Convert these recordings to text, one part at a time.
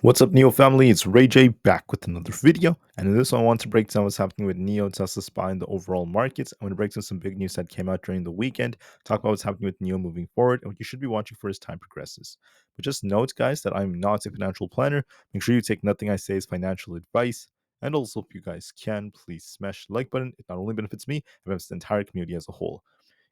What's up, NIO family? It's Rey-Jay back with another video. And in this one, I want to break down what's happening with NIO, Tesla, SPY, and the overall markets. I'm going to break down some big news that came out during the weekend, talk about what's happening with NIO moving forward, and what you should be watching for as time progresses. But just note, guys, that I'm not a financial planner. Make sure you take nothing I say as financial advice. And also, if you guys can, please smash the like button. It not only benefits me, it benefits the entire community as a whole.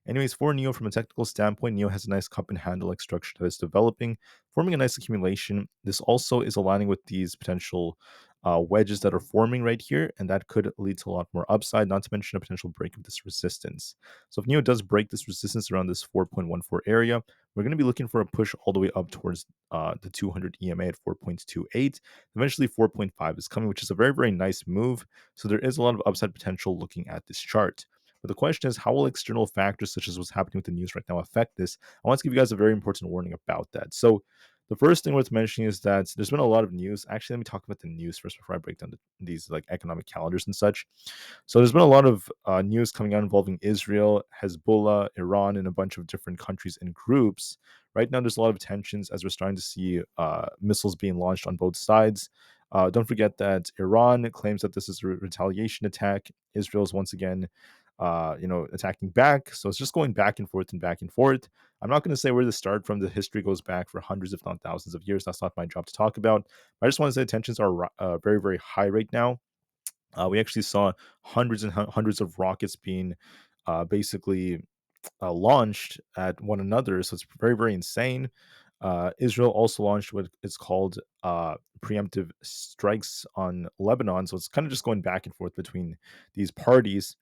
Anyways, for NIO, from a technical standpoint, NIO has a nice cup and handle-like structure that is developing, forming a nice accumulation. This also is aligning with these potential wedges that are forming right here, and that could lead to a lot more upside, not to mention a potential break of this resistance. So if NIO does break this resistance around this 4.14 area, we're going to be looking for a push all the way up towards the 200 EMA at 4.28. Eventually, 4.5 is coming, which is a very, very nice move. So there is a lot of upside potential looking at this chart. But the question is, how will external factors such as what's happening with the news right now affect this? I want to give you guys a very important warning about that. So the first thing worth mentioning is that there's been a lot of news. Actually, let me talk about the news first before I break down these like economic calendars and such. So there's been a lot of news coming out involving Israel, Hezbollah, Iran, and a bunch of different countries and groups. Right now, there's a lot of tensions as we're starting to see missiles being launched on both sides. Don't forget that Iran claims that this is a retaliation attack. Israel is once again attacking back. So it's just going back and forth and back and forth. I'm not going to say where this started from. The history goes back for hundreds, if not thousands of years. That's not my job to talk about. But I just want to say tensions are very, very high right now. We actually saw hundreds and hundreds of rockets being basically launched at one another. So it's very, very insane. Israel also launched what is called preemptive strikes on Lebanon. So it's kind of just going back and forth between these parties.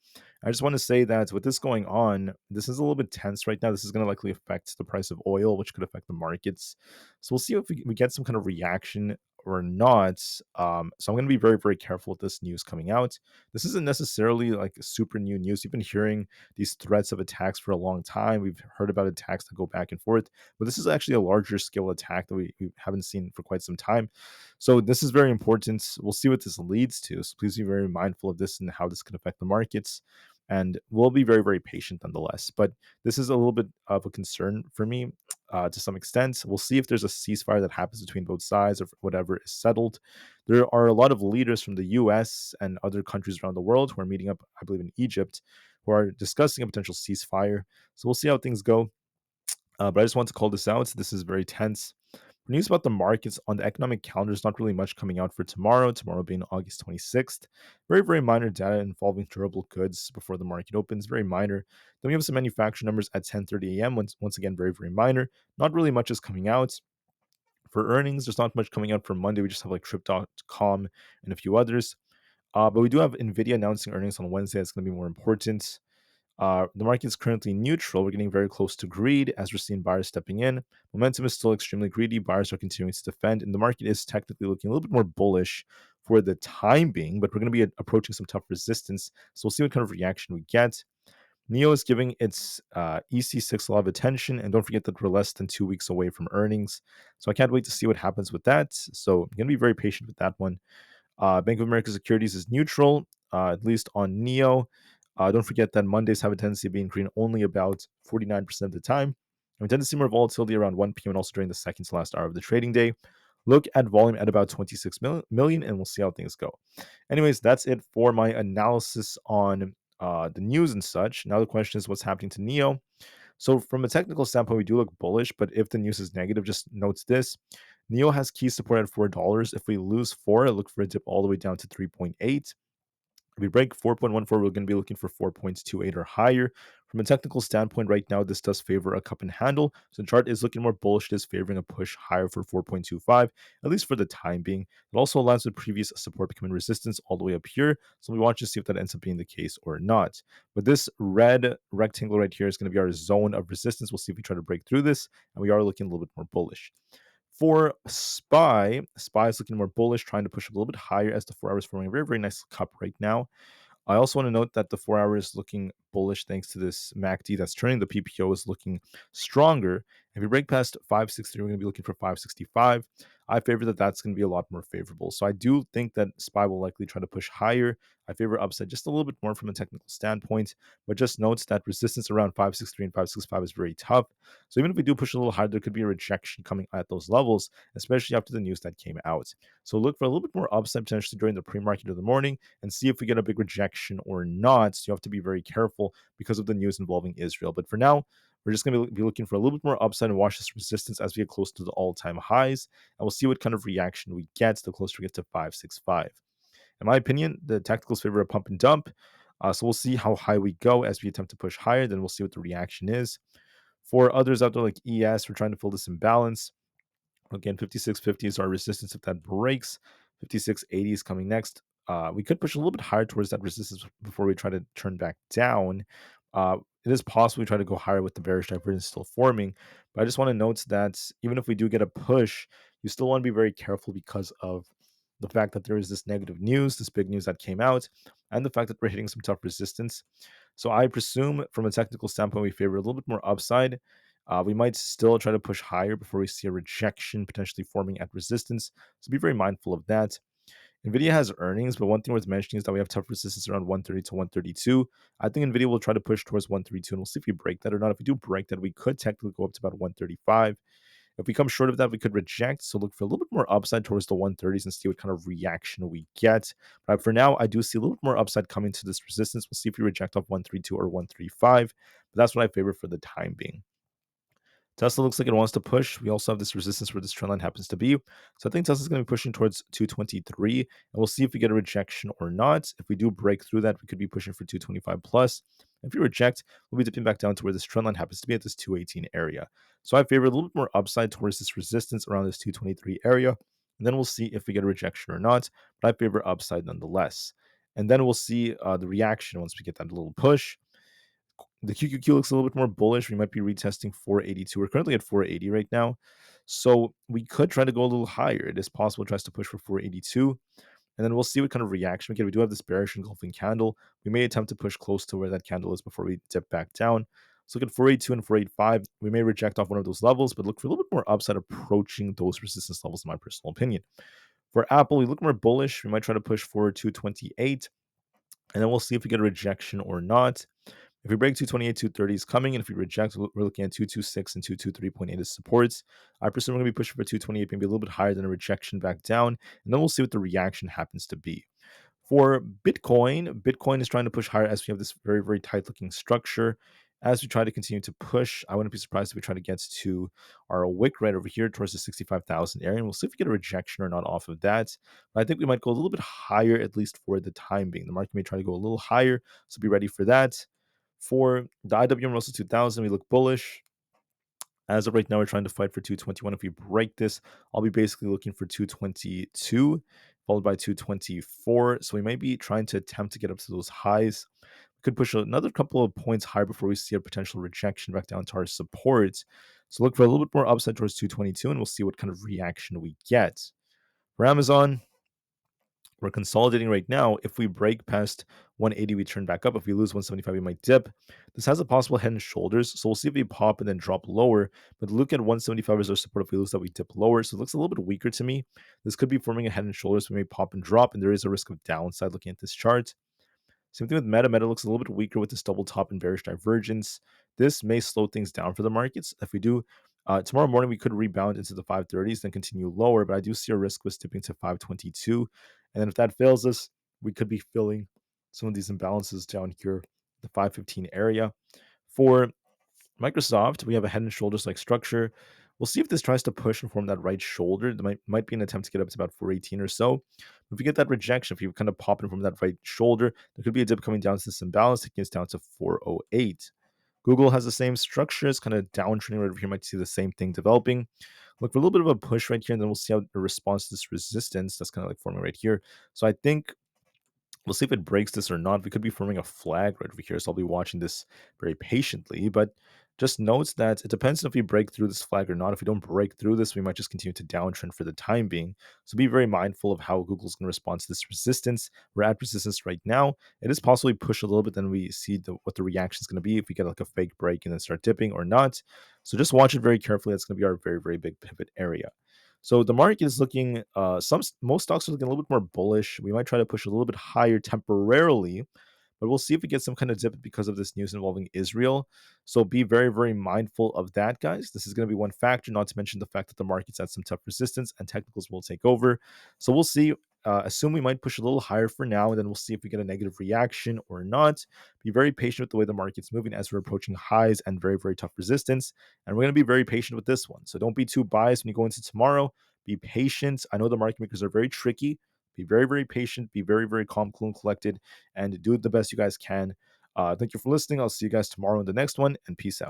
I just want to say that with this going on, this is a little bit tense right now. This is going to likely affect the price of oil, which could affect the markets. So we'll see if we get some kind of reaction or not. So I'm going to be very, very careful with this news coming out. This isn't necessarily like super new news. We've been hearing these threats of attacks for a long time. We've heard about attacks that go back and forth, but this is actually a larger scale attack that we haven't seen for quite some time. So this is very important. We'll see what this leads to. So please be very mindful of this and how this can affect the markets. And we'll be very, very patient nonetheless. But this is a little bit of a concern for me to some extent. We'll see if there's a ceasefire that happens between both sides or whatever is settled. There are a lot of leaders from the US and other countries around the world who are meeting up, I believe, in Egypt, who are discussing a potential ceasefire. So we'll see how things go. But I just want to call this out. This is very tense. News about the markets on the economic calendar is not really much coming out for tomorrow. Tomorrow being August 26th. Very, very minor data involving durable goods before the market opens. Very minor. Then we have some manufacturing numbers at 10:30 a.m. Once again, very, very minor. Not really much is coming out. For earnings, there's not much coming out for Monday. We just have like Trip.com and a few others. But we do have Nvda announcing earnings on Wednesday. That's going to be more important. The market is currently neutral. We're getting very close to greed as we're seeing buyers stepping in. Momentum is still extremely greedy. Buyers are continuing to defend, and the market is technically looking a little bit more bullish for the time being, but we're going to be approaching some tough resistance. So we'll see what kind of reaction we get. NIO is giving its EC6 a lot of attention, and don't forget that we're less than 2 weeks away from earnings. So I can't wait to see what happens with that. So I'm going to be very patient with that one. Bank of America Securities is neutral, at least on NIO. Don't forget that Mondays have a tendency of being green only about 49% of the time. And we tend to see more volatility around 1 p.m. and also during the second to last hour of the trading day. Look at volume at about 26 million, and we'll see how things go. Anyways, that's it for my analysis on the news and such. Now the question is what's happening to NIO. So from a technical standpoint, we do look bullish, but if the news is negative, just note this. NIO has key support at $4. If we lose 4, look for a dip all the way down to 3.8. If we break 4.14, we're going to be looking for 4.28 or higher. From a technical standpoint, right now, this does favor a cup and handle. So the chart is looking more bullish. It is favoring a push higher for 4.25, at least for the time being. It also aligns with previous support becoming resistance all the way up here. So we watch to see if that ends up being the case or not. But this red rectangle right here is going to be our zone of resistance. We'll see if we try to break through this. And we are looking a little bit more bullish. For SPY is looking more bullish, trying to push up a little bit higher as the 4 hours forming a very, very nice cup right now. I also want to note that the 4 hours is looking bullish thanks to this MACD that's turning. The PPO is looking stronger. If we break past 563, we're going to be looking for 565. I favor that that's going to be a lot more favorable. So I do think that SPY will likely try to push higher. I favor upside just a little bit more from a technical standpoint, but just notes that resistance around 563 and 565 is very tough. So even if we do push a little higher, there could be a rejection coming at those levels, especially after the news that came out. So look for a little bit more upside potentially during the pre-market of the morning and see if we get a big rejection or not. So you have to be very careful because of the news involving Israel. But for now, we're just going to be looking for a little bit more upside and watch this resistance as we get close to the all-time highs. And we'll see what kind of reaction we get the closer we get to 565. In my opinion, the tacticals favor a pump and dump. So we'll see how high we go as we attempt to push higher. Then we'll see what the reaction is. For others out there like ES, we're trying to fill this imbalance. Again, 5650 is our resistance if that breaks. 5680 is coming next. We could push a little bit higher towards that resistance before we try to turn back down. It is possible we try to go higher with the bearish divergence still forming, but I just want to note that even if we do get a push, you still want to be very careful because of the fact that there is this negative news, this big news that came out, and the fact that we're hitting some tough resistance. So I presume from a technical standpoint, we favor a little bit more upside. We might still try to push higher before we see a rejection potentially forming at resistance. So be very mindful of that. Nvidia has earnings, but one thing worth mentioning is that we have tough resistance around 130 to 132. I think Nvidia will try to push towards 132, and we'll see if we break that or not. If we do break that, we could technically go up to about 135. If we come short of that, we could reject. So look for a little bit more upside towards the 130s and see what kind of reaction we get. But for now, I do see a little bit more upside coming to this resistance. We'll see if we reject off 132 or 135. But that's what I favor for the time being. Tesla looks like it wants to push. We also have this resistance where this trend line happens to be. So I think Tesla's going to be pushing towards 223, and we'll see if we get a rejection or not. If we do break through that, we could be pushing for 225 plus. If we reject, we'll be dipping back down to where this trend line happens to be at this 218 area. So I favor a little bit more upside towards this resistance around this 223 area, and then we'll see if we get a rejection or not. But I favor upside nonetheless. And then we'll see the reaction once we get that little push. The QQQ looks a little bit more bullish. We might be retesting 482. We're currently at 480 right now. So we could try to go a little higher. It is possible it tries to push for 482. And then we'll see what kind of reaction we get. We do have this bearish engulfing candle. We may attempt to push close to where that candle is before we dip back down. So look at 482 and 485. We may reject off one of those levels, but look for a little bit more upside approaching those resistance levels, in my personal opinion. For Apple, we look more bullish. We might try to push for 228. And then we'll see if we get a rejection or not. If we break 228, 230 is coming, and if we reject, we're looking at 226 and 223.8 as supports. I presume we're going to be pushing for 228, maybe a little bit higher than a rejection back down, and then we'll see what the reaction happens to be. For Bitcoin, Bitcoin is trying to push higher as we have this very, very tight looking structure. As we try to continue to push, I wouldn't be surprised if we try to get to our wick right over here towards the 65,000 area. And we'll see if we get a rejection or not off of that. But I think we might go a little bit higher, at least for the time being. The market may try to go a little higher, so be ready for that. For the IWM Russell 2000, we look bullish. As of right now, we're trying to fight for 221. If we break this, I'll be basically looking for 222, followed by 224. So we might be trying to attempt to get up to those highs. We could push another couple of points higher before we see a potential rejection back down to our supports. So look for a little bit more upside towards 222, and we'll see what kind of reaction we get. For Amazon, we're consolidating right now. If we break past 180, we turn back up. If we lose 175, we might dip. This has a possible head and shoulders. So we'll see if we pop and then drop lower. But look at 175 as our support. If we lose that, we dip lower. So it looks a little bit weaker to me. This could be forming a head and shoulders. We may pop and drop, and there is a risk of downside looking at this chart. Same thing with Meta. Meta looks a little bit weaker with this double top and bearish divergence. This may slow things down for the markets. If we do, tomorrow morning we could rebound into the 530s, then continue lower. But I do see a risk with dipping to 522. And then if that fails us, we could be filling some of these imbalances down here, the 515 area. For Microsoft, we have a head and shoulders like structure. We'll see if this tries to push and form that right shoulder. There might be an attempt to get up to about 418 or so. If we get that rejection, if you kind of pop in from that right shoulder, there could be a dip coming down to this imbalance, taking us down to 408. Google has the same structure. It's kind of downtrending right over here. Might see the same thing developing. Look for a little bit of a push right here, and then we'll see how the response to this resistance that's kind of like forming right here. So I think we'll see if it breaks this or not. We could be forming a flag right over here, so I'll be watching this very patiently. But just note that it depends on if we break through this flag or not. If we don't break through this, we might just continue to downtrend for the time being. So be very mindful of how Google's going to respond to this resistance. We're at resistance right now. It is possibly push a little bit, then we see what the reaction is going to be if we get like a fake break and then start dipping or not. So just watch it very carefully. That's going to be our very, very big pivot area. So the market is looking, most stocks are looking a little bit more bullish. We might try to push a little bit higher temporarily, but we'll see if we get some kind of dip because of this news involving Israel. So be very, very mindful of that, guys. This is going to be one factor, not to mention the fact that the market's at some tough resistance and technicals will take over. So we'll see. Assume we might push a little higher for now, and then we'll see if we get a negative reaction or not. Be very patient with the way the market's moving as we're approaching highs and very, very tough resistance. And we're going to be very patient with this one. So don't be too biased when you go into tomorrow. Be patient. I know the market makers are very tricky. Be very, very patient. Be very, very calm, cool, and collected, and do the best you guys can. Thank you for listening. I'll see you guys tomorrow in the next one, and peace out.